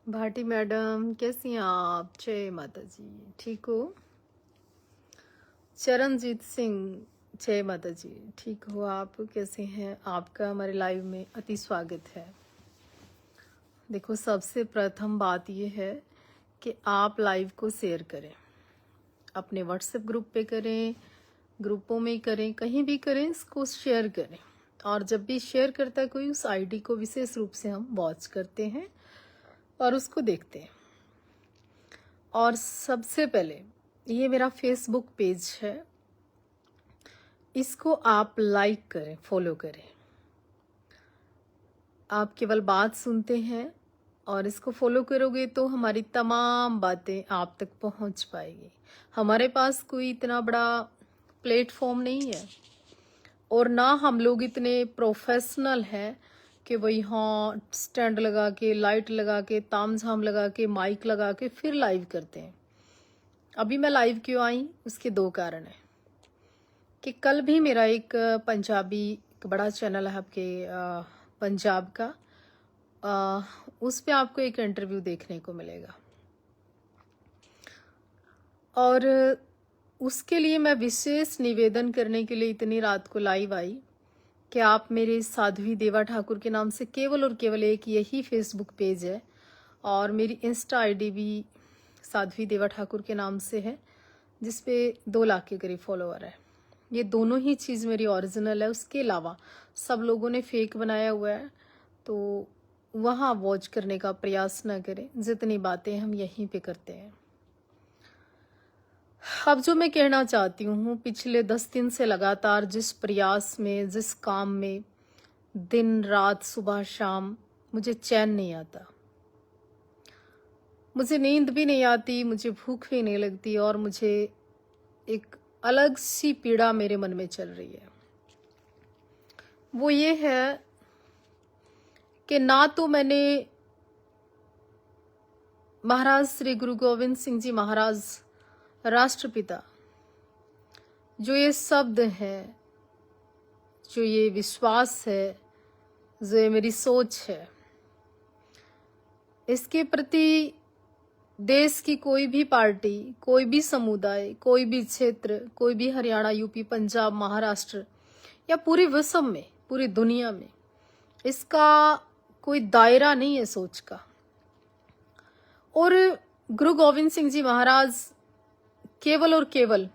Bhati madam कैसी हैं आप? जय माता जी। ठीक हो? चरणजीत सिंह, जय माता जी। ठीक हो आप? कैसे हैं? आपका हमारे लाइव में अति स्वागत है। देखो, सबसे प्रथम बात यह है कि आप लाइव को शेयर करें, अपने व्हाट्सएप ग्रुप पे करें, ग्रुपों में करें, कहीं भी करें, इसको शेयर करें। और जब भी शेयर करता है कोई, उस आईडी को विशेष रूप से हम वॉच करते हैं और उसको देखते हैं। और सबसे पहले ये मेरा फेसबुक पेज है, इसको आप लाइक करें, फॉलो करें। आप केवल बात सुनते हैं और इसको फॉलो करोगे तो हमारी तमाम बातें आप तक पहुंच पाएगी। हमारे पास कोई इतना बड़ा प्लेटफॉर्म नहीं है और ना हम लोग इतने प्रोफेशनल हैं कि वही हाँ स्टैंड लगा के, लाइट लगा के, तामझाम लगा के, माइक लगा के फिर लाइव करते हैं। अभी मैं लाइव क्यों आई, उसके दो कारण हैं कि कल भी मेरा एक पंजाबी एक बड़ा चैनल है आपके पंजाब का, उस पे आपको एक इंटरव्यू देखने को मिलेगा और उसके लिए मैं विशेष निवेदन करने के लिए इतनी रात को लाइव आई कि आप मेरे साध्वी देवा ठाकुर के नाम से केवल और केवल एक यही फेसबुक पेज है और मेरी इंस्टा आईडी भी साध्वी देवा ठाकुर के नाम से है, जिसपे 2 लाख के करीब फॉलोअर है। ये दोनों ही चीज़ मेरी ओरिजिनल है, उसके अलावा सब लोगों ने फेक बनाया हुआ है, तो वहाँ वॉच करने का प्रयास ना करें। जितनी बातें हम यहीं पे करते हैं। अब जो मैं कहना चाहती हूँ, पिछले 10 दिन से लगातार जिस प्रयास में, जिस काम में दिन रात सुबह शाम मुझे चैन नहीं आता, मुझे नींद भी नहीं आती, मुझे भूख भी नहीं लगती और मुझे एक अलग सी पीड़ा मेरे मन में चल रही है। वो ये है कि ना तो मैंने महाराज श्री गुरु गोविंद सिंह जी महाराज राष्ट्रपिता, जो ये शब्द है, जो ये विश्वास है, जो ये मेरी सोच है, इसके प्रति देश की कोई भी पार्टी, कोई भी समुदाय, कोई भी क्षेत्र, कोई भी हरियाणा, यूपी, पंजाब, महाराष्ट्र या पूरी विश्व में, पूरी दुनिया में इसका कोई दायरा नहीं है सोच का। और गुरु गोविंद सिंह जी महाराज केवल और केवल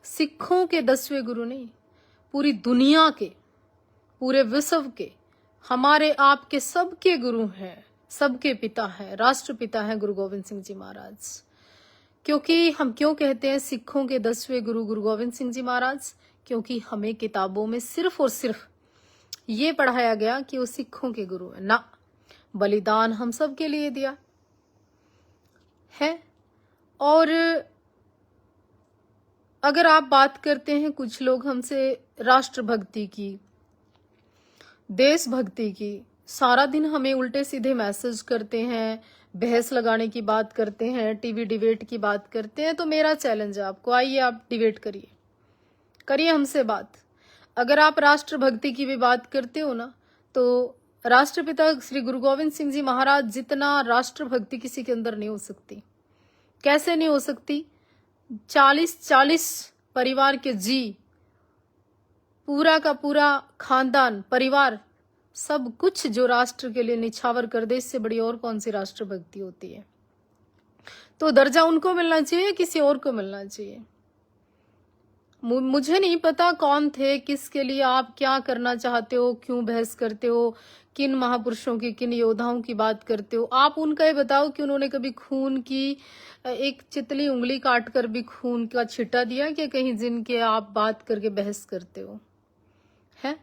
सिखों के 10वें गुरु नहीं, पूरी दुनिया के, पूरे विश्व के, हमारे आपके सबके गुरु हैं, सबके पिता हैं, राष्ट्रपिता हैं गुरु गोविंद सिंह जी महाराज। क्योंकि हम क्यों कहते हैं सिखों के 10वें गुरु गुरु गोविंद सिंह जी महाराज? क्योंकि हमें किताबों में सिर्फ और सिर्फ ये पढ़ाया गया कि वो सिखों के गुरु है ना, बलिदान हम सब के लिए दिया है। और अगर आप बात करते हैं, कुछ लोग हमसे राष्ट्रभक्ति की, देशभक्ति की, सारा दिन हमें उल्टे सीधे मैसेज करते हैं, बहस लगाने की बात करते हैं, टीवी डिबेट की बात करते हैं। तो मेरा चैलेंज है आपको, आइए आप डिबेट करिए, करिए हमसे बात। अगर आप राष्ट्रभक्ति की भी बात करते हो ना, तो राष्ट्रपिता श्री गुरु गोविंद सिंह जी महाराज जितना राष्ट्रभक्ति किसी के अंदर नहीं हो सकती। कैसे नहीं हो सकती? 40 परिवार के जी, पूरा का पूरा खानदान, परिवार, सब कुछ जो राष्ट्र के लिए निछावर कर दे, इससे बड़ी और कौन सी राष्ट्रभक्ति होती है? तो दर्जा उनको मिलना चाहिए, किसी और को मिलना चाहिए? मुझे नहीं पता कौन थे, किसके लिए आप क्या करना चाहते हो, क्यों बहस करते हो, किन महापुरुषों की, किन योद्धाओं की बात करते हो। आप उनका ये बताओ कि उन्होंने कभी खून की एक चितली उंगली काट कर भी खून का छिटा दिया कि कहीं, जिनके आप बात करके बहस करते हो? है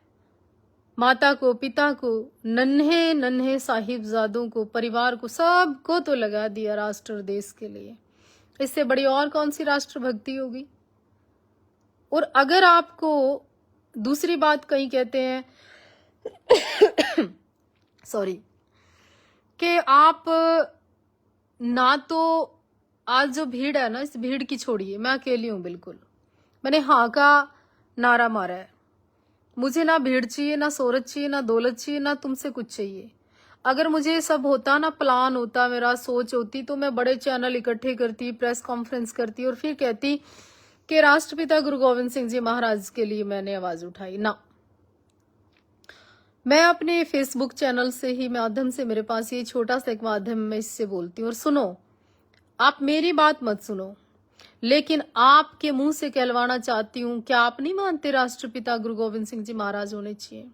माता को, पिता को, नन्हे नन्हे साहिबजादों को, परिवार को, सबको तो लगा दिया राष्ट्र और देश के लिए। इससे बड़ी और कौन सी राष्ट्रभक्ति होगी? और अगर आपको दूसरी बात कहीं कहते हैं सॉरी, कि आप ना तो, आज जो भीड़ है ना, इस भीड़ की छोड़िए, मैं अकेली हूं बिल्कुल। मैंने हाँ का नारा मारा है। मुझे ना भीड़ चाहिए, ना शोहरत चाहिए, ना दौलत चाहिए, ना तुमसे कुछ चाहिए। अगर मुझे ये सब होता ना, प्लान होता, मेरा सोच होती, तो मैं बड़े चैनल इकट्ठे करती, प्रेस कॉन्फ्रेंस करती और फिर कहती कि राष्ट्रपिता गुरु गोविंद सिंह जी महाराज के लिए मैंने आवाज उठाई ना। मैं अपने फेसबुक चैनल से ही माध्यम से, मेरे पास ये छोटा सा एक माध्यम, मैं इससे बोलती हूँ। और सुनो, आप मेरी बात मत सुनो, लेकिन आपके मुंह से कहलवाना चाहती हूँ, क्या आप नहीं मानते राष्ट्रपिता गुरु गोविंद सिंह जी महाराज होने चाहिए?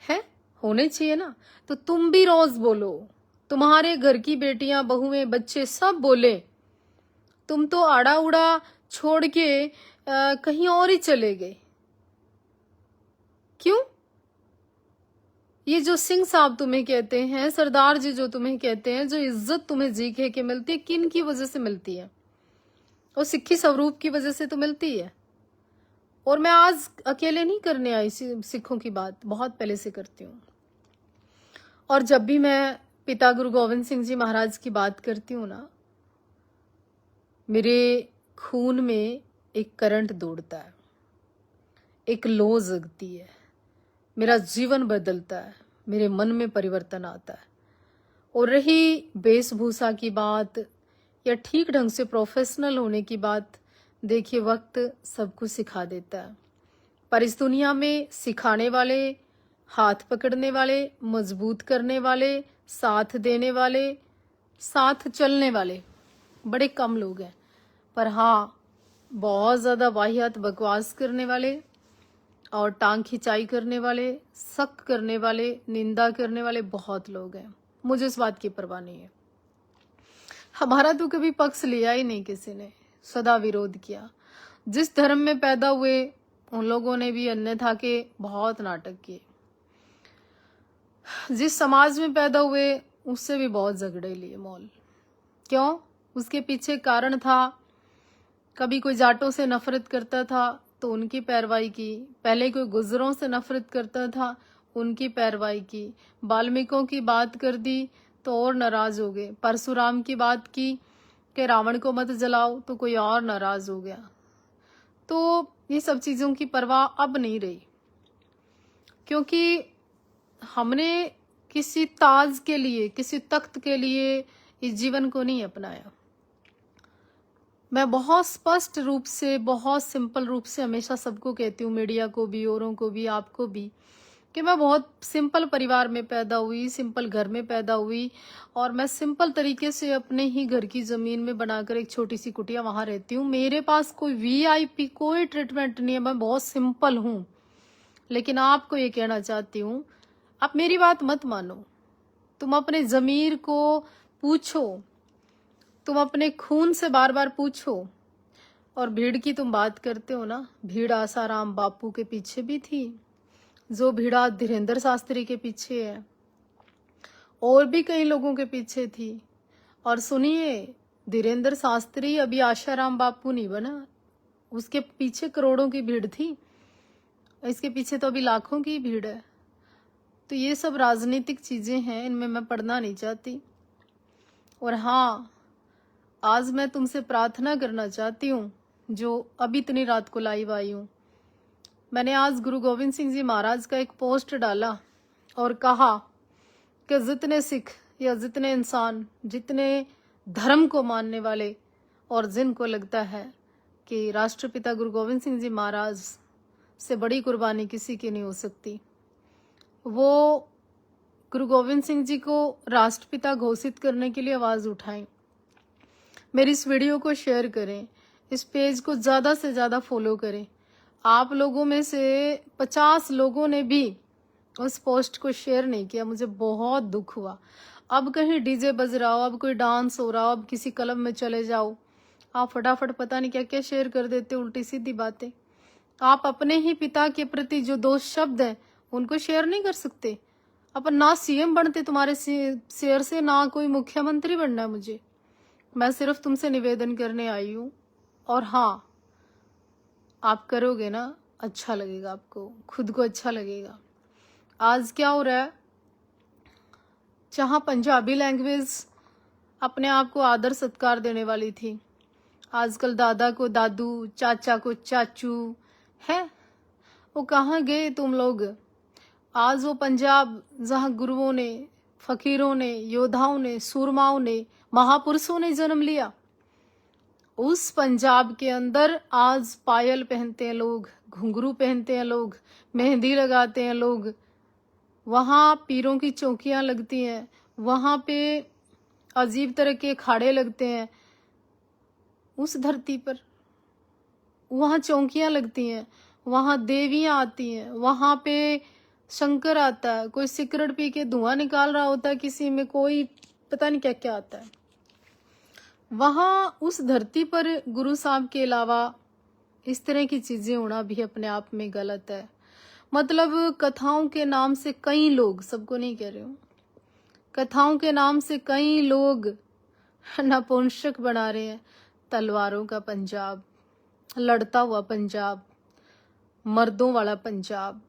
है, होने चाहिए ना। तो तुम भी रोज बोलो, तुम्हारे घर की बेटियां, बहुएं, बच्चे सब बोले। तुम तो आड़ा उड़ा छोड़ के कहीं और ही चले गए। क्यों? ये जो सिंह साहब तुम्हें कहते हैं, सरदार जी जो तुम्हें कहते हैं, जो इज्जत तुम्हें जी कह के मिलती है, किन की वजह से मिलती है? और सिक्खी स्वरूप की वजह से तो मिलती है। और मैं आज अकेले नहीं करने आई सिखों की बात, बहुत पहले से करती हूँ। और जब भी मैं पिता गुरु गोविंद सिंह जी महाराज की बात करती हूँ ना, मेरे खून में एक करंट दौड़ता है, एक लो जगती है, मेरा जीवन बदलता है, मेरे मन में परिवर्तन आता है। और रही वेशभूषा की बात या ठीक ढंग से प्रोफेशनल होने की बात, देखिए वक्त सब कुछ सिखा देता है। पर इस दुनिया में सिखाने वाले, हाथ पकड़ने वाले, मजबूत करने वाले, साथ देने वाले, साथ चलने वाले बड़े कम लोग हैं। पर हाँ, बहुत ज्यादा वाहियात बकवास करने वाले और टांग खिंचाई करने वाले, शक करने वाले, निंदा करने वाले बहुत लोग हैं। मुझे इस बात की परवाह नहीं है। हमारा तो कभी पक्ष लिया ही नहीं किसी ने, सदा विरोध किया। जिस धर्म में पैदा हुए उन लोगों ने भी अन्यथा के बहुत नाटक किए। जिस समाज में पैदा हुए उससे भी बहुत झगड़े लिए मोल। क्यों? उसके पीछे कारण था। कभी कोई जाटों से नफरत करता था तो उनकी पैरवाई की, पहले कोई गुजरों से नफरत करता था, उनकी पैरवाई की। वाल्मीकियों की बात कर दी तो और नाराज हो गए। परशुराम की बात की कि रावण को मत जलाओ तो कोई और नाराज हो गया। तो ये सब चीजों की परवाह अब नहीं रही, क्योंकि हमने किसी ताज के लिए, किसी तख्त के लिए इस जीवन को नहीं अपनाया। मैं बहुत स्पष्ट रूप से, बहुत सिंपल रूप से हमेशा सबको कहती हूँ, मीडिया को भी, औरों को भी, आपको भी, कि मैं बहुत सिंपल परिवार में पैदा हुई, सिंपल घर में पैदा हुई। और मैं सिंपल तरीके से अपने ही घर की जमीन में बनाकर एक छोटी सी कुटिया वहां रहती हूँ। मेरे पास कोई वीआईपी कोई ट्रीटमेंट नहीं है, मैं बहुत सिंपल हूँ। लेकिन आपको ये कहना चाहती हूँ, आप मेरी बात मत मानो। तुम अपने जमीर को पूछो, तुम अपने खून से बार बार पूछो। और भीड़ की तुम बात करते हो ना, भीड़ आसाराम बापू के पीछे भी थी, जो भीड़ा धीरेन्द्र शास्त्री के पीछे है, और भी कई लोगों के पीछे थी। और सुनिए, धीरेन्द्र शास्त्री अभी आशाराम बापू नहीं बना, उसके पीछे करोड़ों की भीड़ थी, इसके पीछे तो अभी लाखों की भीड़ है। तो ये सब राजनीतिक चीजें हैं, इनमें मैं पढ़ना नहीं चाहती। और हाँ, आज मैं तुमसे प्रार्थना करना चाहती हूँ, जो अभी इतनी रात को लाइव आई हूँ। मैंने आज गुरु गोविंद सिंह जी महाराज का एक पोस्ट डाला और कहा कि जितने सिख या जितने इंसान, जितने धर्म को मानने वाले और जिनको लगता है कि राष्ट्रपिता गुरु गोविंद सिंह जी महाराज से बड़ी कुर्बानी किसी की नहीं हो सकती, वो गुरु गोविंद सिंह जी को राष्ट्रपिता घोषित करने के लिए आवाज उठाएं। मेरी इस वीडियो को शेयर करें, इस पेज को ज्यादा से ज्यादा फॉलो करें। आप लोगों में से 50 लोगों ने भी उस पोस्ट को शेयर नहीं किया, मुझे बहुत दुख हुआ। अब कहीं डीजे बज रहा हो, अब कोई डांस हो रहा हो, अब किसी क्लब में चले जाओ, आप फटाफट पता नहीं क्या क्या शेयर कर देते, उल्टी सीधी बातें। आप अपने ही पिता के प्रति जो 2 शब्द हैं उनको शेयर नहीं कर सकते। अपन ना सीएम बनते तुम्हारे शेयर से, ना कोई मुख्यमंत्री बनना है मुझे। मैं सिर्फ तुमसे निवेदन करने आई हूँ। और हाँ, आप करोगे ना, अच्छा लगेगा, आपको खुद को अच्छा लगेगा। आज क्या हो रहा है, जहां पंजाबी लैंग्वेज अपने आप को आदर सत्कार देने वाली थी, आजकल दादा को दादू, चाचा को चाचू है। वो कहाँ गए तुम लोग? आज वो पंजाब जहां गुरुओं ने, फकीरों ने, योद्धाओं ने, सूरमाओं ने, महापुरुषों ने जन्म लिया, उस पंजाब के अंदर आज पायल पहनते हैं लोग, घुंघरू पहनते हैं लोग, मेहंदी लगाते हैं लोग, वहां पीरों की चौकियां लगती हैं, वहां पे अजीब तरह के अखाड़े लगते हैं। उस धरती पर वहां चौकियां लगती हैं, वहां देवियां आती हैं, वहां पे शंकर आता है, कोई सिगरेट पी के धुआं निकाल रहा होता है, किसी में कोई पता नहीं क्या क्या आता है। वहां उस धरती पर गुरु साहब के अलावा इस तरह की चीजें होना भी अपने आप में गलत है। मतलब कथाओं के नाम से कई लोग, सबको नहीं कह रही हूँ, कथाओं के नाम से कई लोग नपुंसक बना रहे हैं। तलवारों का पंजाब, लड़ता हुआ पंजाब, मर्दों वाला पंजाब,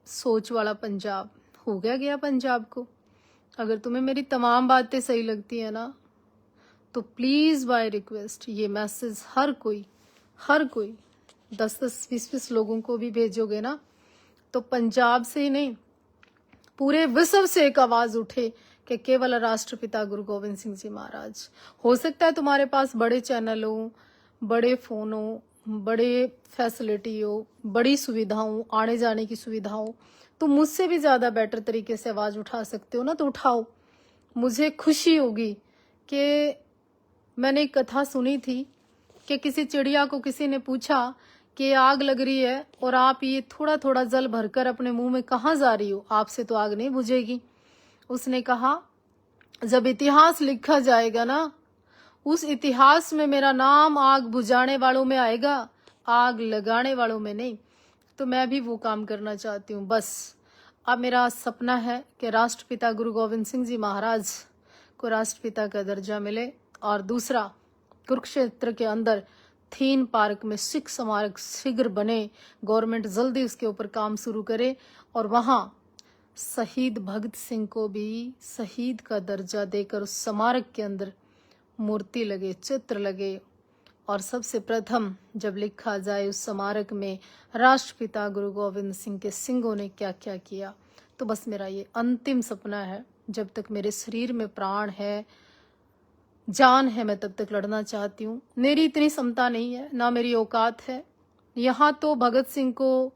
सोच वाला पंजाब हो गया पंजाब को। अगर तुम्हें मेरी तमाम बातें सही लगती है ना, तो प्लीज बाय रिक्वेस्ट ये मैसेज हर कोई 10-10, 20-20 लोगों को भी भेजोगे ना, तो पंजाब से ही नहीं पूरे विश्व से एक आवाज उठे कि केवल राष्ट्रपिता गुरु गोविंद सिंह जी महाराज। हो सकता है तुम्हारे पास बड़े चैनल हो, बड़े फोन हो, बड़े फैसिलिटी हो, बड़ी सुविधा हो, आने जाने की सुविधा हो, तो मुझसे भी ज्यादा बेटर तरीके से आवाज उठा सकते हो ना, तो उठाओ। मुझे खुशी होगी कि मैंने एक कथा सुनी थी कि किसी चिड़िया को किसी ने पूछा कि आग लग रही है और आप ये थोड़ा थोड़ा जल भरकर अपने मुंह में कहाँ जा रही हो, आपसे तो आग नहीं बुझेगी। उसने कहा जब इतिहास लिखा जाएगा ना, उस इतिहास में मेरा नाम आग बुझाने वालों में आएगा, आग लगाने वालों में नहीं। तो मैं भी वो काम करना चाहती हूँ। बस अब मेरा सपना है कि राष्ट्रपिता गुरु गोविंद सिंह जी महाराज को राष्ट्रपिता का दर्जा मिले, और दूसरा कुरुक्षेत्र के अंदर थीम पार्क में सिख स्मारक शीघ्र बने, गवर्नमेंट जल्दी उसके ऊपर काम शुरू करे, और वहां शहीद भगत सिंह को भी शहीद का दर्जा देकर उस स्मारक के अंदर मूर्ति लगे, चित्र लगे, और सबसे प्रथम जब लिखा जाए उस स्मारक में राष्ट्रपिता गुरु गोविंद सिंह के सिंहों ने क्या क्या किया। तो बस मेरा ये अंतिम सपना है, जब तक मेरे शरीर में प्राण है, जान है, मैं तब तक लड़ना चाहती हूँ। मेरी इतनी क्षमता नहीं है, ना मेरी औकात है। यहाँ तो भगत सिंह को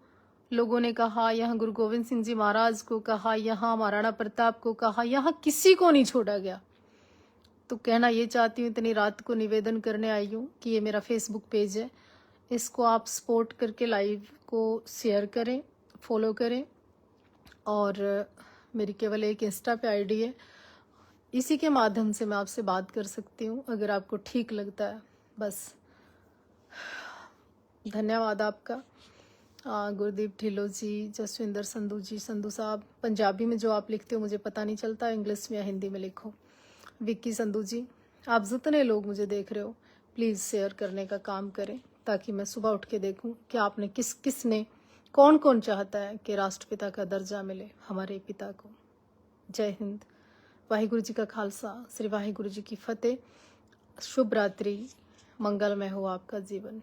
लोगों ने कहा, यहाँ गुरु गोविंद सिंह जी महाराज को कहा, यहाँ महाराणा प्रताप को कहा, यहाँ किसी को नहीं छोड़ा गया। तो कहना ये चाहती हूँ, इतनी रात को निवेदन करने आई हूँ कि ये मेरा फेसबुक पेज है, इसको आप सपोर्ट करके लाइव को शेयर करें, फॉलो करें, और मेरी केवल एक इंस्टा पे आईडी है, इसी के माध्यम से मैं आपसे बात कर सकती हूँ, अगर आपको ठीक लगता है। बस धन्यवाद आपका। गुरदीप ढिल्लो जी, जसविंदर संधू जी, संधू साहब, पंजाबी में जो आप लिखते हो मुझे पता नहीं चलता, इंग्लिश में या हिंदी में लिखो। विक्की संधू जी, आप जितने लोग मुझे देख रहे हो, प्लीज़ शेयर करने का काम करें, ताकि मैं सुबह उठ के देखूं कि आपने किसने कौन कौन चाहता है कि राष्ट्रपिता का दर्जा मिले हमारे पिता को। जय हिंद। वाहिगुरु जी का खालसा, श्री वाहिगुरु जी की फतेह। शुभ रात्रि, मंगलमय हो आपका जीवन।